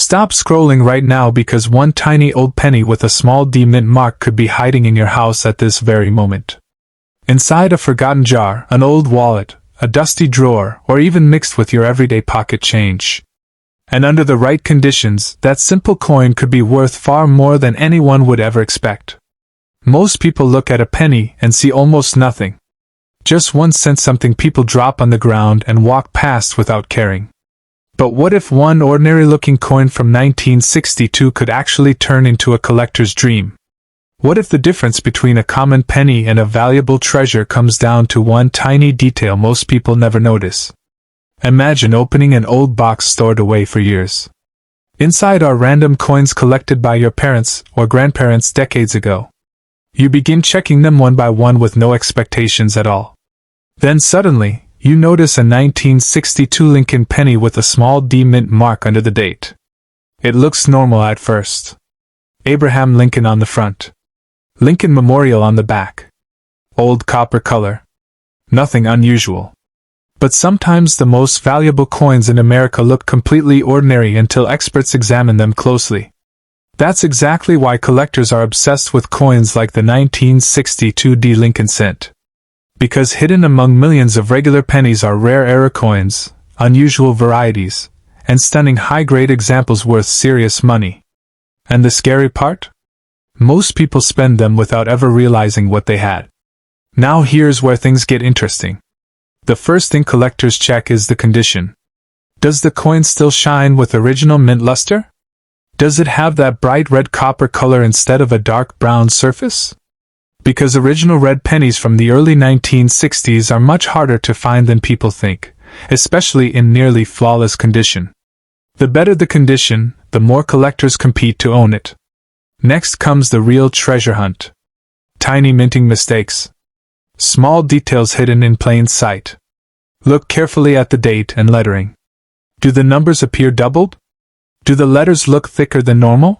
Stop scrolling right now because one tiny old penny with a small D mint mark could be hiding in your house at this very moment. Inside a forgotten jar, an old wallet, a dusty drawer, or even mixed with your everyday pocket change. And under the right conditions, that simple coin could be worth far more than anyone would ever expect. Most people look at a penny and see almost nothing. Just 1 cent, something people drop on the ground and walk past without caring. But what if one ordinary-looking coin from 1962 could actually turn into a collector's dream? What if the difference between a common penny and a valuable treasure comes down to one tiny detail most people never notice? Imagine opening an old box stored away for years. Inside are random coins collected by your parents or grandparents decades ago. You begin checking them one by one with no expectations at all. Then suddenly, you notice a 1962 Lincoln penny with a small D mint mark under the date. It looks normal at first. Abraham Lincoln on the front. Lincoln Memorial on the back. Old copper color. Nothing unusual. But sometimes the most valuable coins in America look completely ordinary until experts examine them closely. That's exactly why collectors are obsessed with coins like the 1962 D Lincoln cent. Because hidden among millions of regular pennies are rare error coins, unusual varieties, and stunning high-grade examples worth serious money. And the scary part? Most people spend them without ever realizing what they had. Now here's where things get interesting. The first thing collectors check is the condition. Does the coin still shine with original mint luster? Does it have that bright red copper color instead of a dark brown surface? Because original red pennies from the early 1960s are much harder to find than people think, especially in nearly flawless condition. The better the condition, the more collectors compete to own it. Next comes the real treasure hunt. Tiny minting mistakes. Small details hidden in plain sight. Look carefully at the date and lettering. Do the numbers appear doubled? Do the letters look thicker than normal?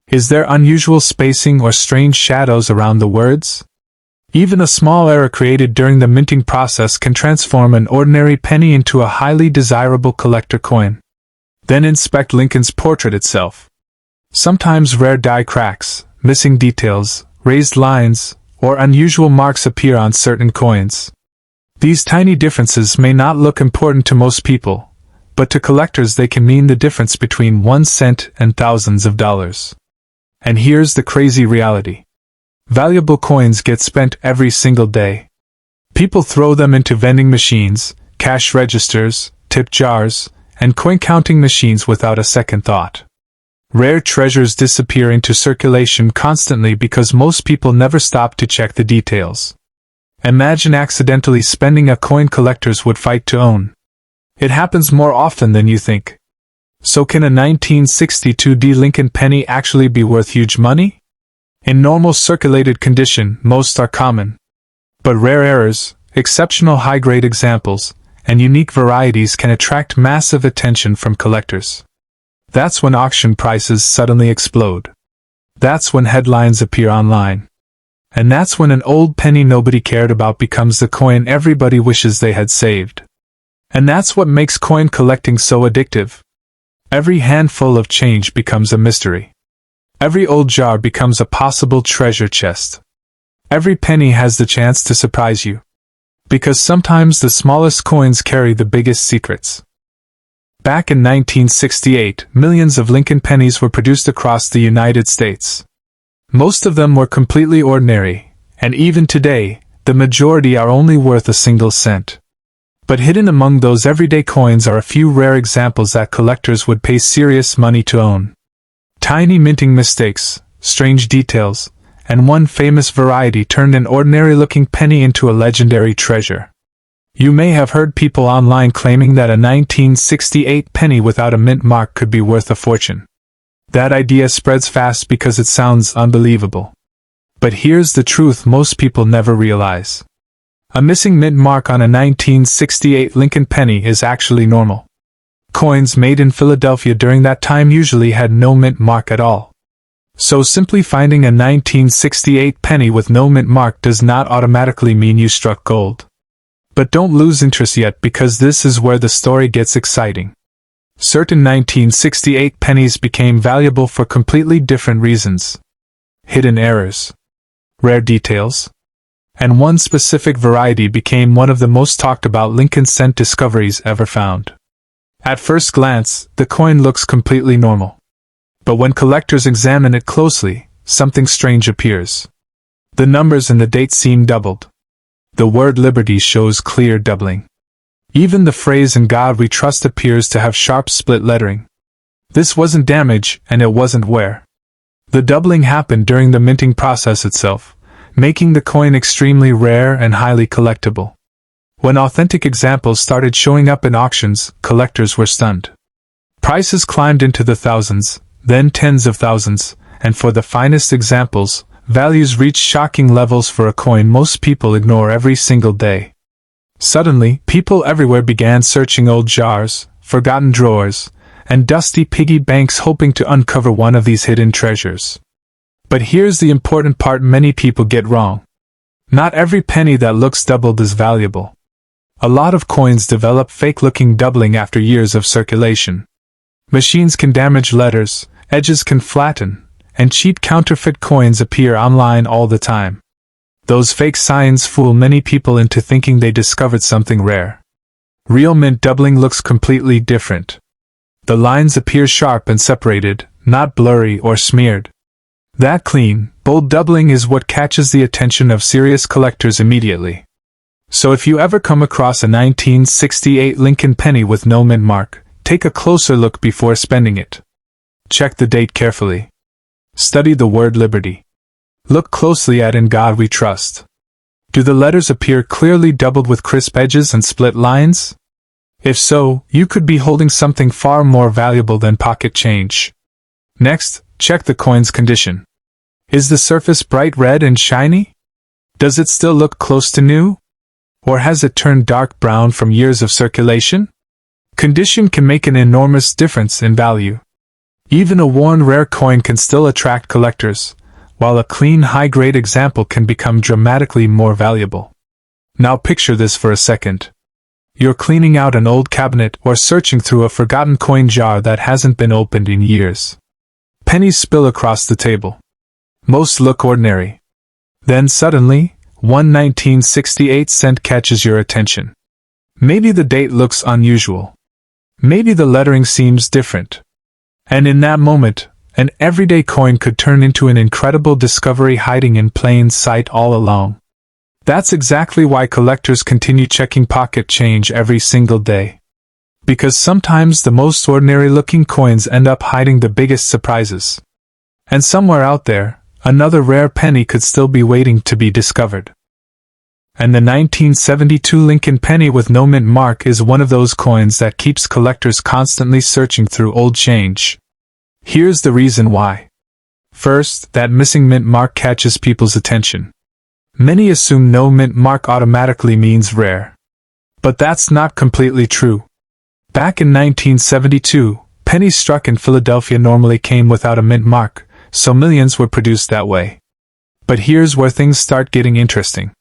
Is there unusual spacing or strange shadows around the words? Even a small error created during the minting process can transform an ordinary penny into a highly desirable collector coin. Then inspect Lincoln's portrait itself. Sometimes rare die cracks, missing details, raised lines, or unusual marks appear on certain coins. These tiny differences may not look important to most people, but to collectors they can mean the difference between 1 cent and thousands of dollars. And here's the crazy reality. Valuable coins get spent every single day. People throw them into vending machines, cash registers, tip jars, and coin-counting machines without a second thought. Rare treasures disappear into circulation constantly because most people never stop to check the details. Imagine accidentally spending a coin collectors would fight to own. It happens more often than you think. So can a 1962 D Lincoln penny actually be worth huge money? In normal circulated condition, most are common. But rare errors, exceptional high-grade examples, and unique varieties can attract massive attention from collectors. That's when auction prices suddenly explode. That's when headlines appear online. And that's when an old penny nobody cared about becomes the coin everybody wishes they had saved. And that's what makes coin collecting so addictive. Every handful of change becomes a mystery. Every old jar becomes a possible treasure chest. Every penny has the chance to surprise you. Because sometimes the smallest coins carry the biggest secrets. Back in 1968, millions of Lincoln pennies were produced across the United States. Most of them were completely ordinary, and even today, the majority are only worth a single cent. But hidden among those everyday coins are a few rare examples that collectors would pay serious money to own. Tiny minting mistakes, strange details, and one famous variety turned an ordinary-looking penny into a legendary treasure. You may have heard people online claiming that a 1968 penny without a mint mark could be worth a fortune. That idea spreads fast because it sounds unbelievable. But here's the truth most people never realize. A missing mint mark on a 1968 Lincoln penny is actually normal. Coins made in Philadelphia during that time usually had no mint mark at all. So simply finding a 1968 penny with no mint mark does not automatically mean you struck gold. But don't lose interest yet because this is where the story gets exciting. Certain 1968 pennies became valuable for completely different reasons. Hidden errors, rare details, and one specific variety became one of the most talked about Lincoln cent discoveries ever found. At first glance, the coin looks completely normal. But when collectors examine it closely, something strange appears. The numbers and the date seem doubled. The word liberty shows clear doubling. Even the phrase "In God We Trust" appears to have sharp split lettering. This wasn't damage, and it wasn't wear. The doubling happened during the minting process itself, making the coin extremely rare and highly collectible. When authentic examples started showing up in auctions, collectors were stunned. Prices climbed into the thousands, then tens of thousands, and for the finest examples, values reached shocking levels for a coin most people ignore every single day. Suddenly, people everywhere began searching old jars, forgotten drawers, and dusty piggy banks hoping to uncover one of these hidden treasures. But here's the important part many people get wrong. Not every penny that looks doubled is valuable. A lot of coins develop fake-looking doubling after years of circulation. Machines can damage letters, edges can flatten, and cheap counterfeit coins appear online all the time. Those fake signs fool many people into thinking they discovered something rare. Real mint doubling looks completely different. The lines appear sharp and separated, not blurry or smeared. That clean, bold doubling is what catches the attention of serious collectors immediately. So if you ever come across a 1968 Lincoln penny with no mint mark, take a closer look before spending it. Check the date carefully. Study the word liberty. Look closely at "In God We Trust." Do the letters appear clearly doubled with crisp edges and split lines? If so, you could be holding something far more valuable than pocket change. Next, check the coin's condition. Is the surface bright red and shiny? Does it still look close to new? Or has it turned dark brown from years of circulation? Condition can make an enormous difference in value. Even a worn rare coin can still attract collectors, while a clean high-grade example can become dramatically more valuable. Now picture this for a second. You're cleaning out an old cabinet or searching through a forgotten coin jar that hasn't been opened in years. Pennies spill across the table. Most look ordinary. Then suddenly, one 1968 cent catches your attention. Maybe the date looks unusual. Maybe the lettering seems different. And in that moment, an everyday coin could turn into an incredible discovery hiding in plain sight all along. That's exactly why collectors continue checking pocket change every single day. Because sometimes the most ordinary-looking coins end up hiding the biggest surprises. And somewhere out there, another rare penny could still be waiting to be discovered. And the 1972 Lincoln penny with no mint mark is one of those coins that keeps collectors constantly searching through old change. Here's the reason why. First, that missing mint mark catches people's attention. Many assume no mint mark automatically means rare. But that's not completely true. Back in 1972, pennies struck in Philadelphia normally came without a mint mark, so millions were produced that way. But here's where things start getting interesting.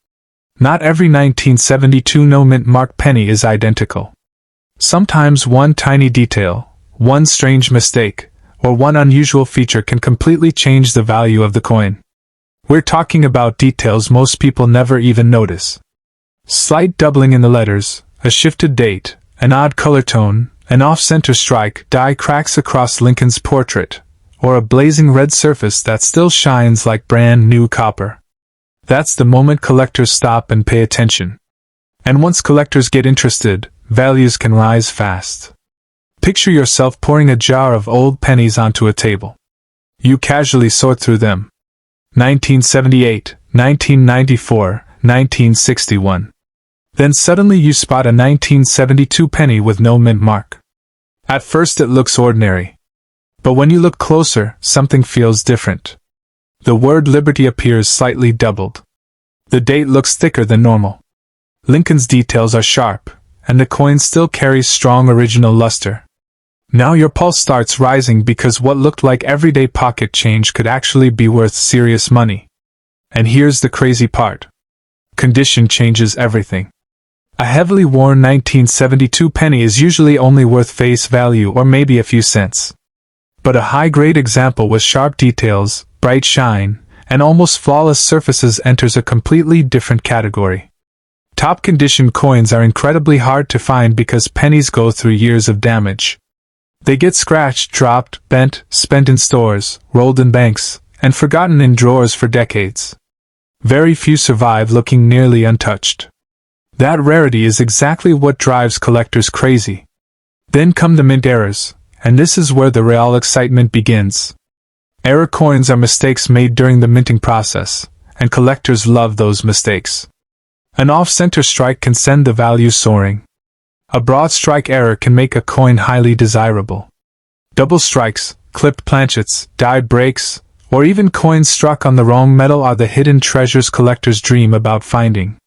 Not every 1972 no mint mark penny is identical. Sometimes one tiny detail, one strange mistake, or one unusual feature can completely change the value of the coin. We're talking about details most people never even notice. Slight doubling in the letters, a shifted date, an odd color tone, an off-center strike, die cracks across Lincoln's portrait, or a blazing red surface that still shines like brand new copper. That's the moment collectors stop and pay attention. And once collectors get interested, values can rise fast. Picture yourself pouring a jar of old pennies onto a table. You casually sort through them. 1978, 1994, 1961. Then suddenly you spot a 1972 penny with no mint mark. At first it looks ordinary. But when you look closer, something feels different. The word liberty appears slightly doubled. The date looks thicker than normal. Lincoln's details are sharp, and the coin still carries strong original luster. Now your pulse starts rising because what looked like everyday pocket change could actually be worth serious money. And here's the crazy part. Condition changes everything. A heavily worn 1972 penny is usually only worth face value or maybe a few cents. But a high-grade example with sharp details, bright shine, and almost flawless surfaces enters a completely different category. Top-condition coins are incredibly hard to find because pennies go through years of damage. They get scratched, dropped, bent, spent in stores, rolled in banks, and forgotten in drawers for decades. Very few survive looking nearly untouched. That rarity is exactly what drives collectors crazy. Then come the mint errors, and this is where the real excitement begins. Error coins are mistakes made during the minting process, and collectors love those mistakes. An off-center strike can send the value soaring. A broad strike error can make a coin highly desirable. Double strikes, clipped planchets, dyed breaks, or even coins struck on the wrong metal are the hidden treasures collectors dream about finding.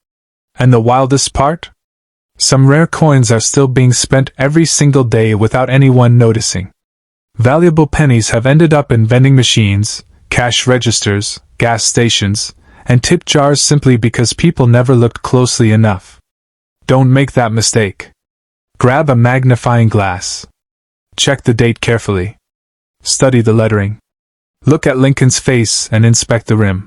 And the wildest part? Some rare coins are still being spent every single day without anyone noticing. Valuable pennies have ended up in vending machines, cash registers, gas stations, and tip jars simply because people never looked closely enough. Don't make that mistake. Grab a magnifying glass. Check the date carefully. Study the lettering. Look at Lincoln's face and inspect the rim.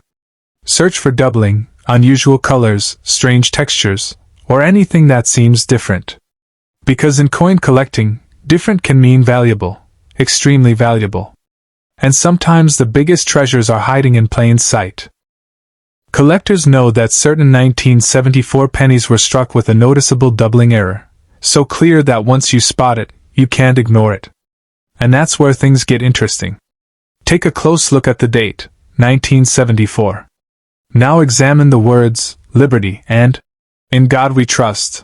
Search for doubling, unusual colors, strange textures, or anything that seems different. Because in coin collecting, different can mean valuable, extremely valuable. And sometimes the biggest treasures are hiding in plain sight. Collectors know that certain 1974 pennies were struck with a noticeable doubling error, so clear that once you spot it, you can't ignore it. And that's where things get interesting. Take a close look at the date, 1974. Now examine the words, Liberty and In God We Trust.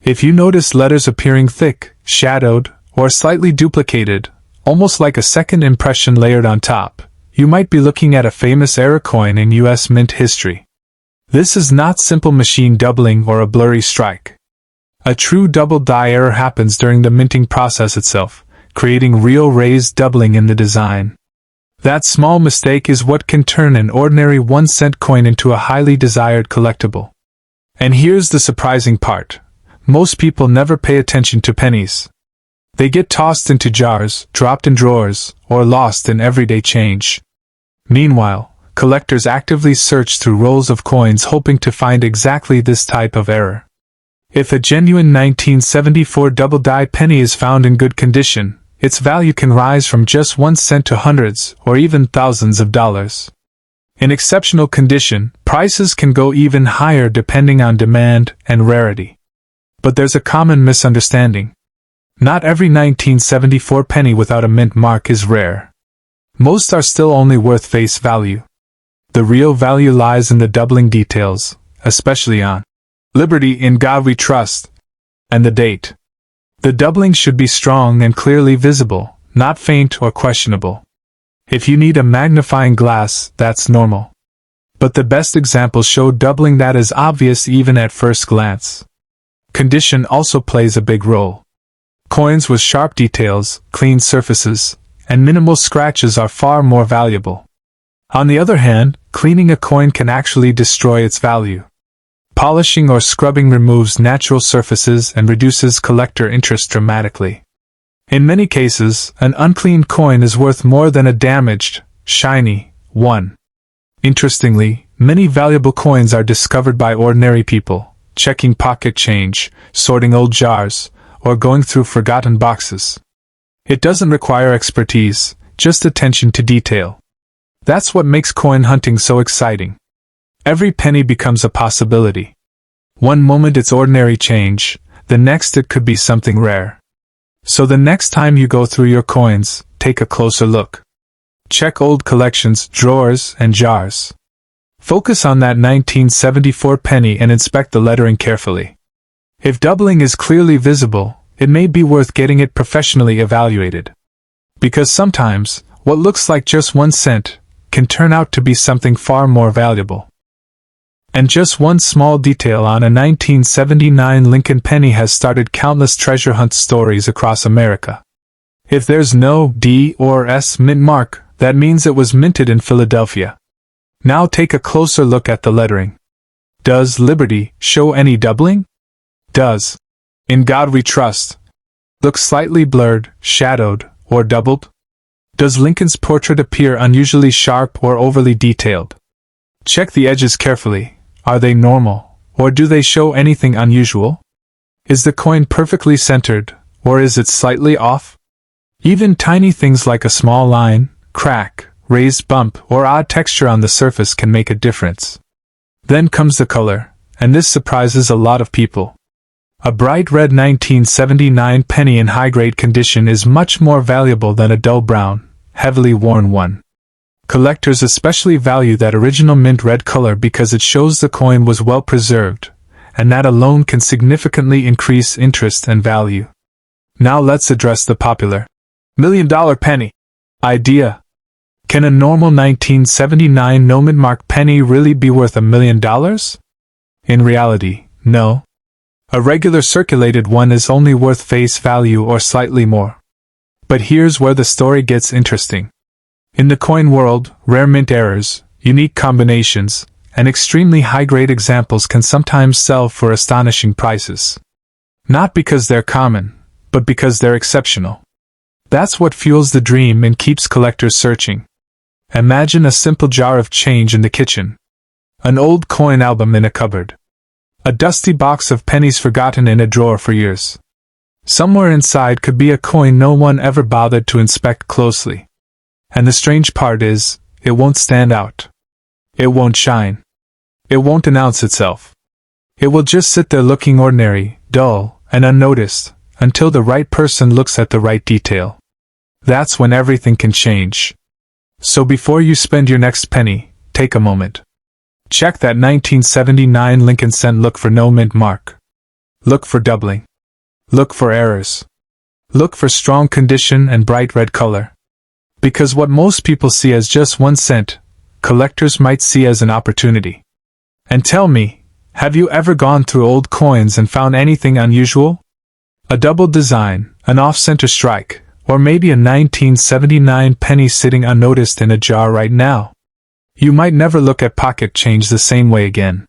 If you notice letters appearing thick, shadowed, or slightly duplicated, almost like a second impression layered on top, you might be looking at a famous error coin in U.S. mint history. This is not simple machine doubling or a blurry strike. A true double die error happens during the minting process itself, creating real raised doubling in the design. That small mistake is what can turn an ordinary 1-cent coin into a highly desired collectible. And here's the surprising part. Most people never pay attention to pennies. They get tossed into jars, dropped in drawers, or lost in everyday change. Meanwhile, collectors actively search through rolls of coins hoping to find exactly this type of error. If a genuine 1974 double-die penny is found in good condition, its value can rise from just 1 cent to hundreds or even thousands of dollars. In exceptional condition, prices can go even higher depending on demand and rarity. But there's a common misunderstanding. Not every 1974 penny without a mint mark is rare. Most are still only worth face value. The real value lies in the doubling details, especially on Liberty in God We Trust, and the date. The doubling should be strong and clearly visible, not faint or questionable. If you need a magnifying glass, that's normal. But the best examples show doubling that is obvious even at first glance. Condition also plays a big role. Coins with sharp details, clean surfaces, and minimal scratches are far more valuable. On the other hand, cleaning a coin can actually destroy its value. Polishing or scrubbing removes natural surfaces and reduces collector interest dramatically. In many cases, an unclean coin is worth more than a damaged, shiny one. Interestingly, many valuable coins are discovered by ordinary people, checking pocket change, sorting old jars, or going through forgotten boxes. It doesn't require expertise, just attention to detail. That's what makes coin hunting so exciting. Every penny becomes a possibility. One moment it's ordinary change, the next it could be something rare. So the next time you go through your coins, take a closer look. Check old collections, drawers, and jars. Focus on that 1974 penny and inspect the lettering carefully. If doubling is clearly visible, it may be worth getting it professionally evaluated. Because sometimes, what looks like just 1 cent can turn out to be something far more valuable. And just one small detail on a 1979 Lincoln penny has started countless treasure hunt stories across America. If there's no D or S mint mark, that means it was minted in Philadelphia. Now take a closer look at the lettering. Does Liberty show any doubling? Does "In God We Trust" look slightly blurred, shadowed, or doubled? Does Lincoln's portrait appear unusually sharp or overly detailed? Check the edges carefully. Are they normal, or do they show anything unusual? Is the coin perfectly centered, or is it slightly off? Even tiny things like a small line, crack, raised bump, or odd texture on the surface can make a difference. Then comes the color, and this surprises a lot of people. A bright red 1979 penny in high-grade condition is much more valuable than a dull brown, heavily worn one. Collectors especially value that original mint red color because it shows the coin was well preserved, and that alone can significantly increase interest and value. Now let's address the popular $1,000,000 penny idea. Can a normal 1979 no-mint mark penny really be worth $1,000,000? In reality, no. A regular circulated one is only worth face value or slightly more. But here's where the story gets interesting. In the coin world, rare mint errors, unique combinations, and extremely high-grade examples can sometimes sell for astonishing prices. Not because they're common, but because they're exceptional. That's what fuels the dream and keeps collectors searching. Imagine a simple jar of change in the kitchen. An old coin album in a cupboard. A dusty box of pennies forgotten in a drawer for years. Somewhere inside could be a coin no one ever bothered to inspect closely. And the strange part is, it won't stand out. It won't shine. It won't announce itself. It will just sit there looking ordinary, dull, and unnoticed, until the right person looks at the right detail. That's when everything can change. So before you spend your next penny, take a moment. Check that 1979 Lincoln cent. Look for no mint mark. Look for doubling. Look for errors. Look for strong condition and bright red color. Because what most people see as just 1 cent, collectors might see as an opportunity. And tell me, have you ever gone through old coins and found anything unusual? A double design, an off-center strike, or maybe a 1979 penny sitting unnoticed in a jar right now. You might never look at pocket change the same way again.